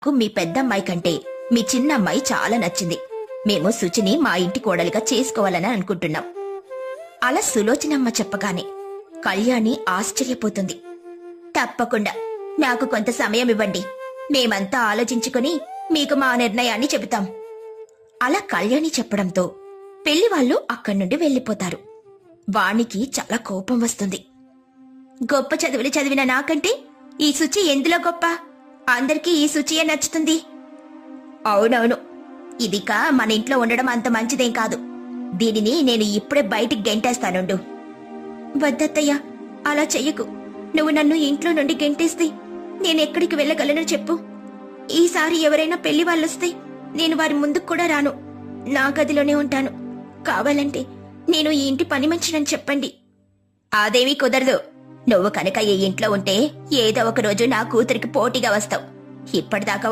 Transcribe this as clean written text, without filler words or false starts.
మీ పెద్దమ్మాయి కంటే మీ చిన్నమ్మాయి చాలా నచ్చింది. మేము శుచిని మా ఇంటి కోడలిగా చేసుకోవాలని అనుకుంటున్నాం. అలా సులోచనమ్మ చెప్పగానే కళ్యాణి ఆశ్చర్యపోతుంది. తప్పకుండా నాకు కొంత సమయం ఇవ్వండి. మేమంతా ఆలోచించుకుని మీకు మా నిర్ణయాన్ని చెబుతాం. అలా కళ్యాణి చెప్పడంతో పెళ్లివాళ్లు అక్కడి నుండి వెళ్లిపోతారు. వాణికి చాలా కోపం వస్తుంది. గొప్ప చదువులు చదివిన నాకంటే ఈ శుచి ఎందులో గొప్ప? అందరికీ ఈ శుచియే నచ్చుతుంది. అవునవును, ఇదిక మన ఇంట్లో ఉండడం అంత మంచిదేం కాదు. దీనిని నేను ఇప్పుడే బయటికి గెంటేస్తానుండు. వద్దత్తయ్యా, అలా చెయ్యకు. నువ్వు నన్ను ఇంట్లో నుండి గెంటేస్తే నేనెక్కడికి వెళ్ళగలను చెప్పు? ఈసారి ఎవరైనా పెళ్లి వాళ్ళొస్తే నేను వారి ముందుకు కూడా రాను. నా గదిలోనే ఉంటాను. కావాలంటే నేను ఈ ఇంటి పని మనిషినని చెప్పండి. అదేమీ కుదరదు. నువ్వు కనుక ఈ ఇంట్లో ఉంటే ఏదో ఒక రోజు నా కూతురికి పోటీగా వస్తావు. ఇప్పటిదాకా